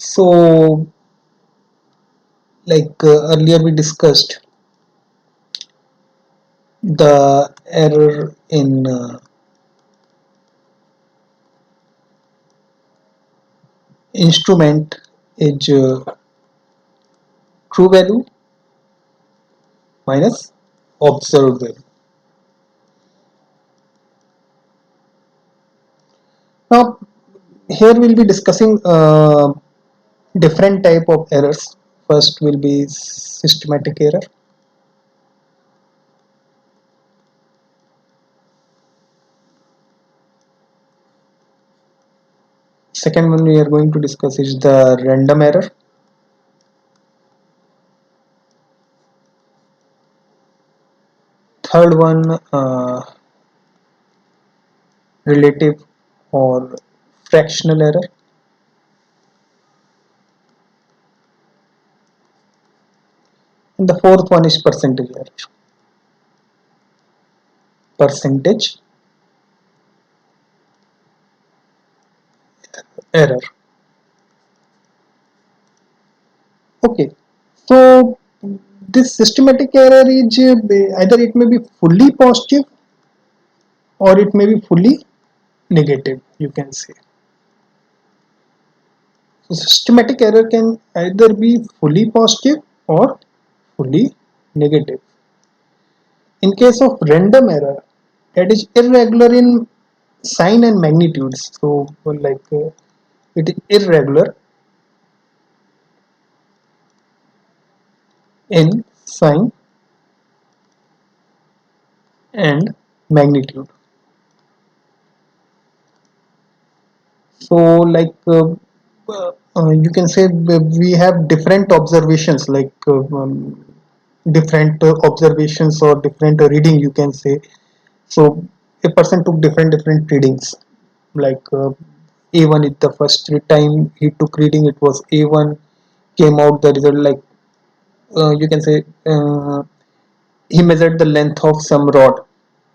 So, earlier we discussed the error in instrument is true value minus observed value. Now, here we'll be discussing different type of errors. First will be systematic error. Second one we are going to discuss is the random error. Third one, relative or fractional error. And the fourth one is percentage error. Percentage error. Okay, so this systematic error is either it may be fully positive or it may be fully negative, you can say. So systematic error can either be fully positive or fully negative. In case of random error, that is irregular in sign and magnitudes. So it is irregular in sign and magnitude. So you can say we have different observations, different observations or different reading, you can say. So a person took different readings, like A1 is the first time he took reading, it was A1, came out the result like you can say he measured the length of some rod.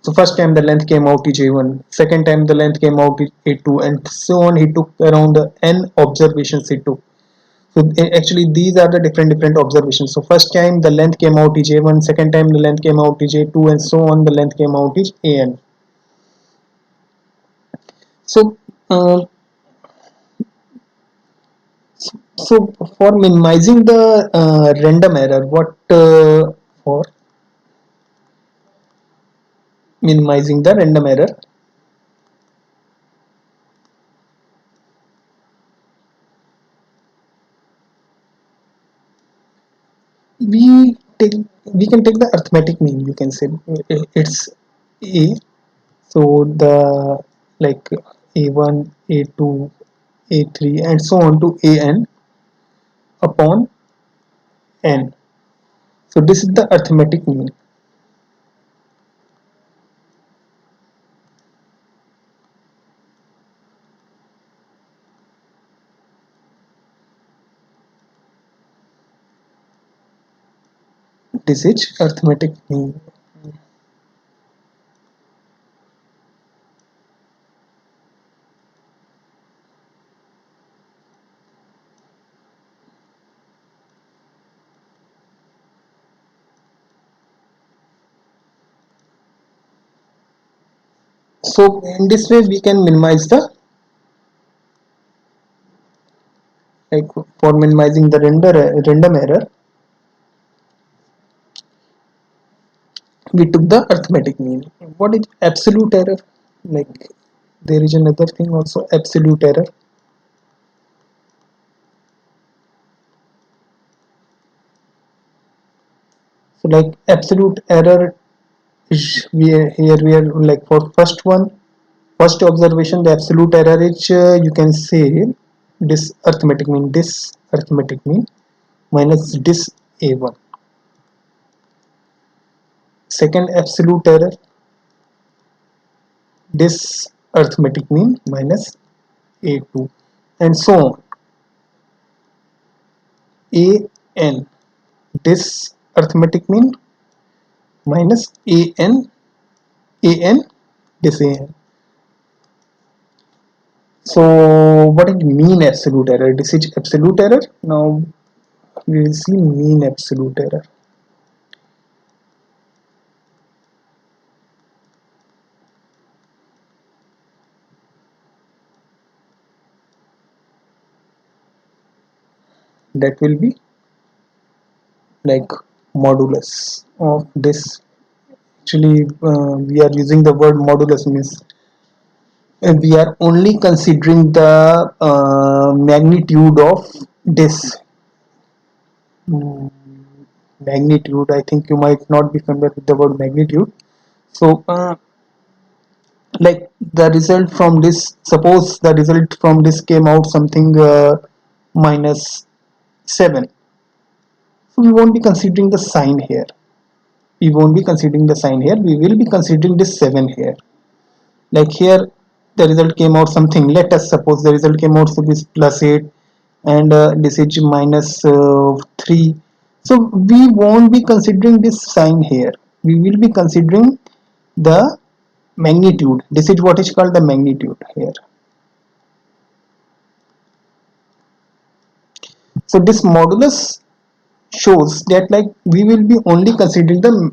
So first time the length came out is A1, second time the length came out is A2, and so on. He took around n observations he took. So actually these are the different observations. So first time the length came out is A1, second time the length came out is A2, and so on. The length came out is AN. So so for minimizing the random error, what for minimizing the random error, we take we can take the arithmetic mean, you can say. It's A, so the like A1, A2, A3 and so on to AN upon N. So this is the arithmetic mean. This is arithmetic mean. So in this way we can minimize the, like for minimizing the random error, we took the arithmetic mean. What is absolute error? Like there is another thing also, absolute error. So like absolute error is, we are like for first observation, the absolute error is you can say this arithmetic mean minus this A1. Second absolute error, this arithmetic mean minus A2 and so on. AN, this arithmetic mean minus AN, this AN. So what is mean absolute error? This is absolute error. Now we will see mean absolute error. That will be like modulus of this. Actually we are using the word modulus, means we are only considering the magnitude of this. Mm, magnitude, I think you might not be familiar with the word magnitude. So like the result from this, suppose the result from this came out something minus 7, so we won't be considering the sign here. We will be considering this 7 here. Like here the result came out something, let us suppose the result came out to be plus 8, and this is minus 3. So we won't be considering this sign here. We will be considering the magnitude. This is what is called the magnitude here. So this modulus shows that like we will be only considering the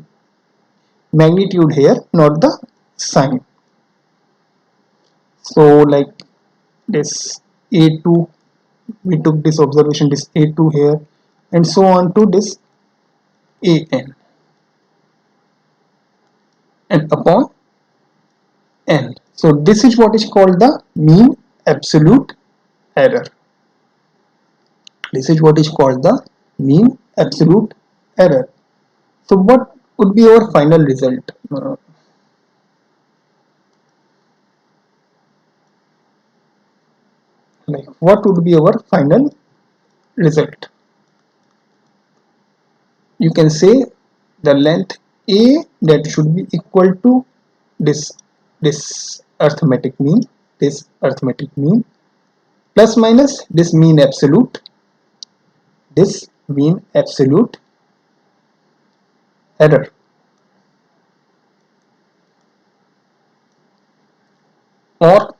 magnitude here, not the sign. So like this a2, we took this observation, this a2 here, and so on to this an, and upon n. So this is what is called the mean absolute error. This is what is called the mean absolute error. So what would be our final result? Like what would be our final result? You can say the length a, that should be equal to this arithmetic mean, plus minus this mean absolute error. Or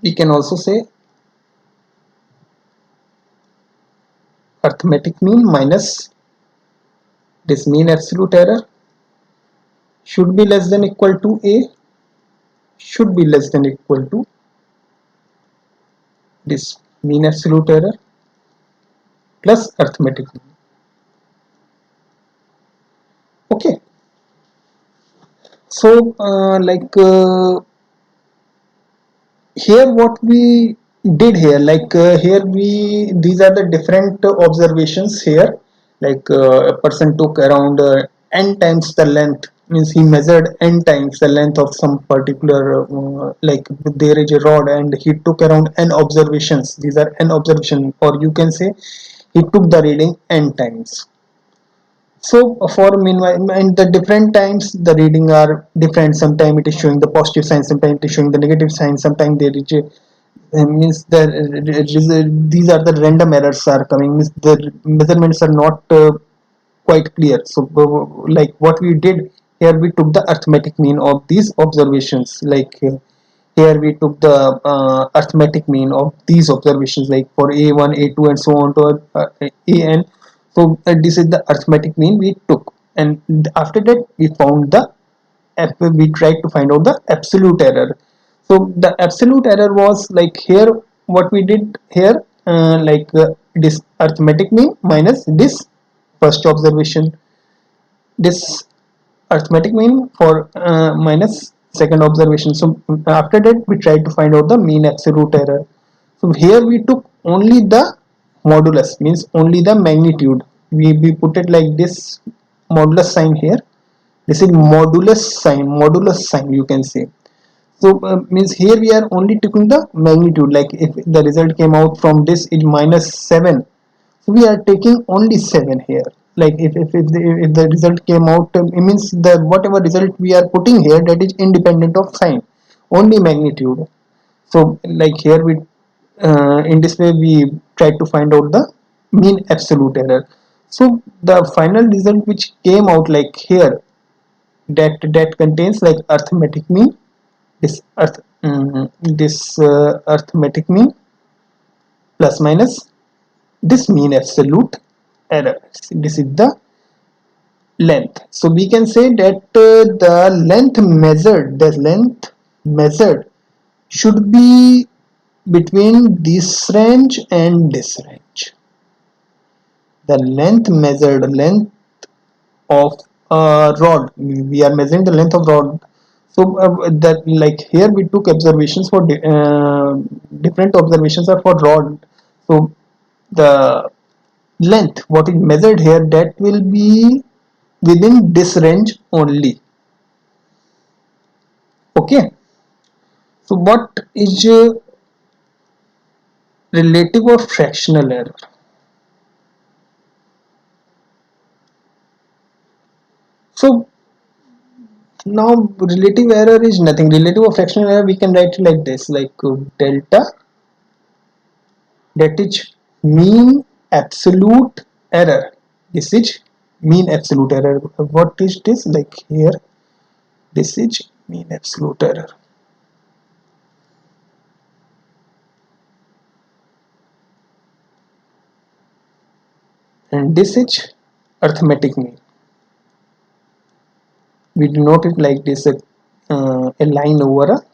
we can also say arithmetic mean minus this mean absolute error should be less than equal to a, should be less than equal to this mean absolute error plus arithmetic mean. Okay, so here what we did here, here we, these are the different observations here. A person took around n times the length, means he measured n times the length of some particular like there is a rod, and he took around n observations. These are n observations, or you can say he took the reading n times. So for meanwhile, and the different times the reading are different. Sometimes it is showing the positive sign, sometimes it is showing the negative sign, sometimes there is a means the these are the random errors are coming, means the measurements are not quite clear. So like what we did here, we took the arithmetic mean of these observations. Here we took the arithmetic mean of these observations, like for a1, a2, and so on to an. So this is the arithmetic mean we took, and after that we found the we tried to find out the absolute error. So the absolute error was like here what we did here, this arithmetic mean minus this first observation, this arithmetic mean for minus second observation. So after that we tried to find out the mean absolute error. So here we took only the modulus, means only the magnitude. We put it like this modulus sign here. This is modulus sign you can say. So means here we are only taking the magnitude. Like if the result came out from this is minus 7, so we are taking only 7 here. Like if the result came out, it means the whatever result we are putting here, that is independent of sign, only magnitude. So like here we in this way we try to find out the mean absolute error. So the final result which came out like here, that contains like arithmetic mean, this this arithmetic mean plus minus this mean absolute error. This is the length. So we can say that the length measured should be between this range and this range. The length of a rod. We are measuring the length of rod. So that, like, here we took observations for different observations are for rod. So the length what is measured here, that will be within this range only. Okay. So what is relative or fractional error? So now relative error is nothing. Relative or fractional error we can write it like this, like delta, that is mean absolute error. This is mean absolute error. What is this? Like here, this is mean absolute error. And this is arithmetic mean. We denote it like this, a line over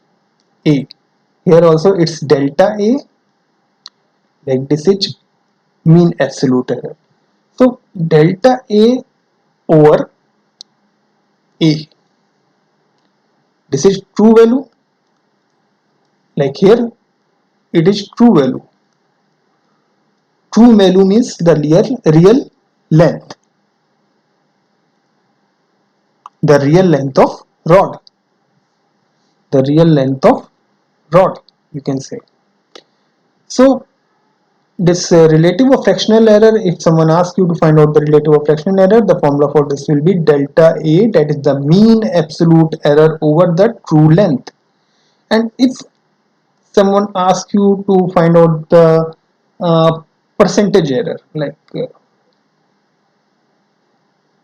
a. Here also it's delta a, like this is mean absolute error. So delta a over a, this is true value, like here it is true value. True value means the real length, the real length of rod, the real length of rod, you can say. So this relative or fractional error, if someone asks you to find out the relative or fractional error, the formula for this will be delta a, that is the mean absolute error over the true length. And if someone asks you to find out the percentage error, like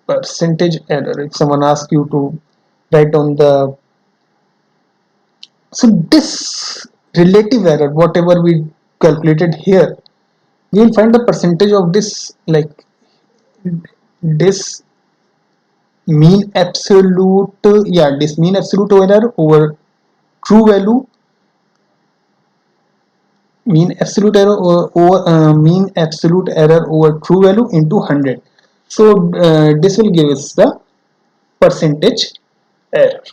percentage error, if someone asks you to write down the, so this relative error whatever we calculated here, we will find the percentage of this, like this mean absolute, yeah, this mean absolute error over true value, mean absolute error over true value into 100. So this will give us the percentage error.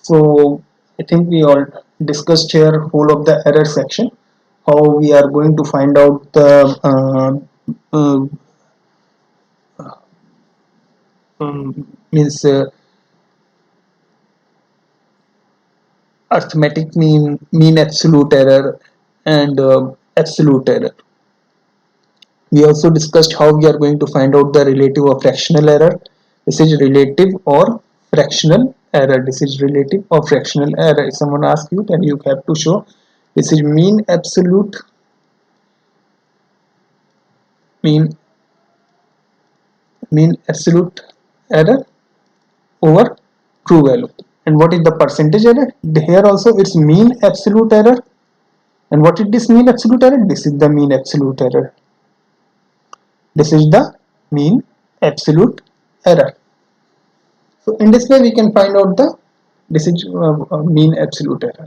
So I think we all discussed here whole of the error section, how we are going to find out the means arithmetic mean absolute error, and absolute error. We also discussed how we are going to find out the relative or fractional error. This is relative or fractional error. This is relative or fractional error. If someone asks you, then you have to show this is mean mean absolute error over true value. And what is the percentage error? Here also it's mean absolute error. And what is this mean absolute error? This is the mean absolute error. This is the mean absolute error. So in this way we can find out the, this is mean absolute error.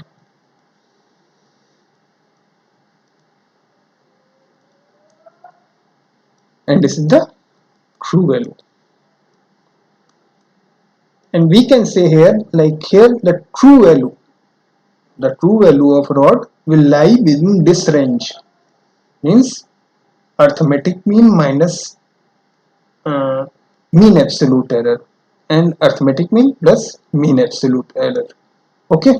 And this is the true value. And we can say here, like here, the true value of rod will lie within this range, means arithmetic mean minus uh, mean absolute error, and arithmetic mean plus mean absolute error. Okay.